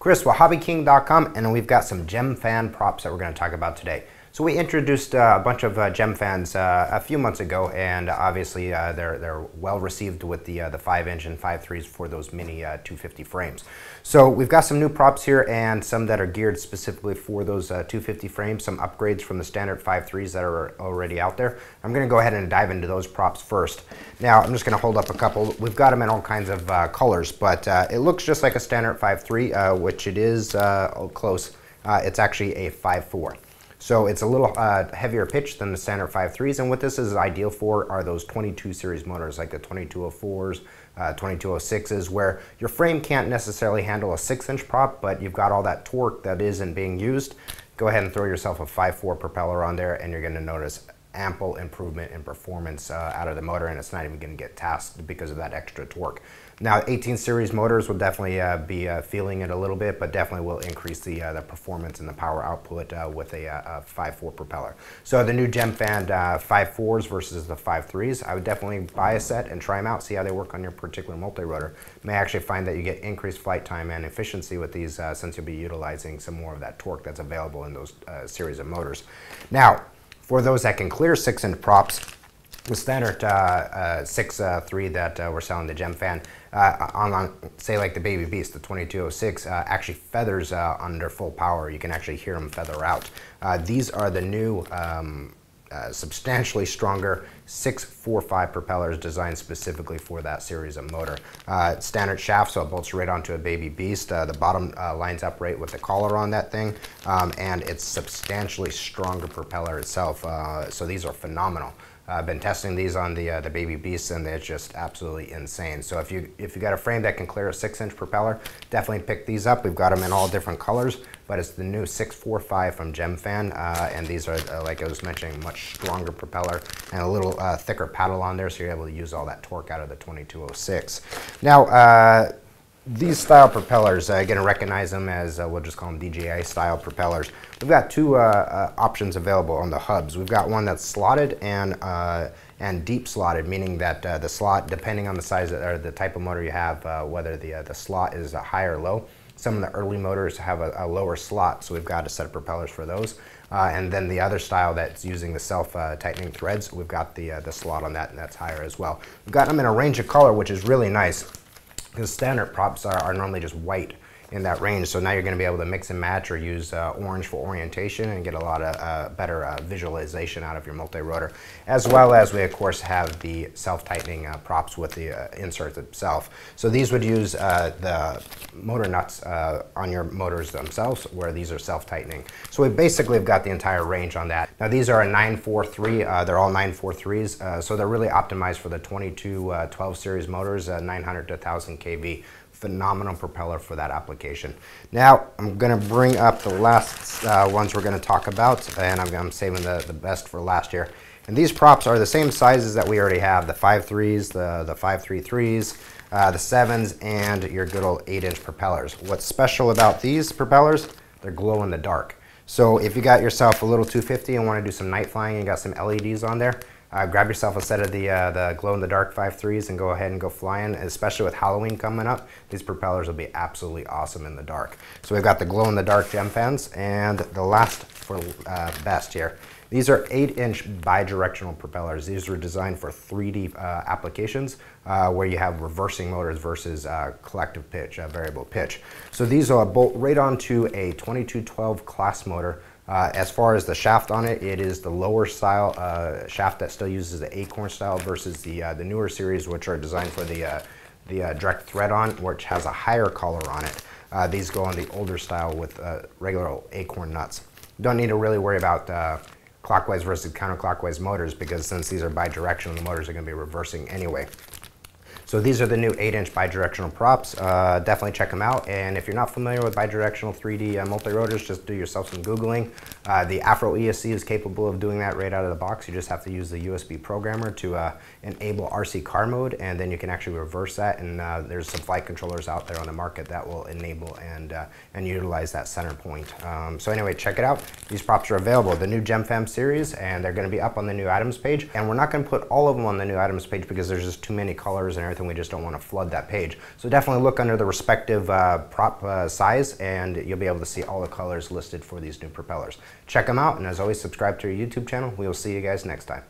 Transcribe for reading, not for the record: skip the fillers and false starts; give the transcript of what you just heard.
Chris with HobbyKing.com, and we've got some Gemfan props that we're going to talk about today. So we introduced a bunch of Gemfans a few months ago, and obviously they're well received with the 5-inch and 5.3s for those mini 250 frames. So we've got some new props here and some that are geared specifically for those 250 frames, some upgrades from the standard 5.3s that are already out there. I'm going to go ahead and dive into those props first. Now I'm just going to hold up a couple. We've got them in all kinds of colors, but it looks just like a standard 5.3, which it is close. It's actually a 5.4. So it's a little heavier pitch than the standard 5.3s, and what this is ideal for are those 22 series motors like the 2204s, 2206s, where your frame can't necessarily handle a 6-inch prop, but you've got all that torque that isn't being used. Go ahead and throw yourself a 5.4 propeller on there, and you're going to notice ample improvement in performance out of the motor, and it's not even going to get tasked because of that extra torque. Now 18 series motors will definitely be feeling it a little bit, but definitely will increase the performance and the power output with a 5.4 propeller. So the new Gemfan 5.4s versus the 5.3s, I would definitely buy a set and try them out, see how they work on your particular multi-rotor. You may actually find that you get increased flight time and efficiency with these since you'll be utilizing some more of that torque that's available in those series of motors. Now, for those that can clear 6-inch props, the standard 6.3 that we're selling the Gemfan on say like the Baby Beast, the 2206, actually feathers under full power. You can actually hear them feather out. These are the new substantially stronger 6.45 propellers designed specifically for that series of motor. Standard shaft, so it bolts right onto a Baby Beast. The bottom lines up right with the collar on that thing, and it's substantially stronger propeller itself. So these are phenomenal. I've been testing these on the Baby Beasts, and they're just absolutely insane. So if you got a frame that can clear a 6-inch propeller, definitely pick these up. We've got them in all different colors, but it's the new 6.45 from Gemfan, and these are, like I was mentioning, much stronger propeller and a little thicker paddle on there, so you're able to use all that torque out of the 2206. Now, these style propellers, you're going to recognize them as, we'll just call them DJI style propellers. We've got two options available on the hubs. We've got one that's slotted and deep slotted, meaning that the slot, depending on the size or the type of motor you have, whether the slot is high or low. Some of the early motors have a lower slot, so we've got a set of propellers for those. And then the other style that's using the self-tightening threads, we've got the slot on that, and that's higher as well. We've got them in a range of color, which is really nice, because standard props are normally just white in that range. So now you're going to be able to mix and match or use orange for orientation and get a lot of better visualization out of your multi-rotor. As well as we of course have the self-tightening props with the insert itself. So these would use the motor nuts on your motors themselves, where these are self-tightening. So we basically have got the entire range on that. Now these are a 943, they're all 943s, so they're really optimized for the 2212 series motors, 900 to 1000 kV. Phenomenal propeller for that application. Now I'm going to bring up the last ones we're going to talk about, and I'm saving the best for last year. And these props are the same sizes that we already have: the 5.3s, the 5.33s, the 7s, and your good old 8-inch propellers. What's special about these propellers? They're glow in the dark. So if you got yourself a little 250 and want to do some night flying and got some LEDs on there, grab yourself a set of the glow-in-the-dark 5.3s and go ahead and go flying. Especially with Halloween coming up, these propellers will be absolutely awesome in the dark. So we've got the glow-in-the-dark Gemfans, and the last for best here. These are 8-inch bidirectional propellers. These are designed for 3D applications where you have reversing motors versus collective pitch, variable pitch. So these will bolt right onto a 2212 class motor. As far as the shaft on it, it is the lower style shaft that still uses the acorn style versus the newer series, which are designed for the direct thread on, which has a higher collar on it. These go on the older style with regular old acorn nuts. You don't need to really worry about clockwise versus counterclockwise motors, because since these are bidirectional, the motors are going to be reversing anyway. So these are the new 8-inch bidirectional props. Definitely check them out. And if you're not familiar with bidirectional 3D multi-rotors, just do yourself some Googling. The Afro ESC is capable of doing that right out of the box. You just have to use the USB programmer to enable RC car mode, and then you can actually reverse that. And there's some flight controllers out there on the market that will enable and utilize that center point. So anyway, check it out. These props are available, the new Gemfan series, and they're going to be up on the new items page. And we're not going to put all of them on the new items page because there's just too many colors and everything everything. We just don't want to flood that page. So definitely look under the respective prop size, and you'll be able to see all the colors listed for these new propellers. Check them out, and as always, subscribe to our YouTube channel. We will see you guys next time.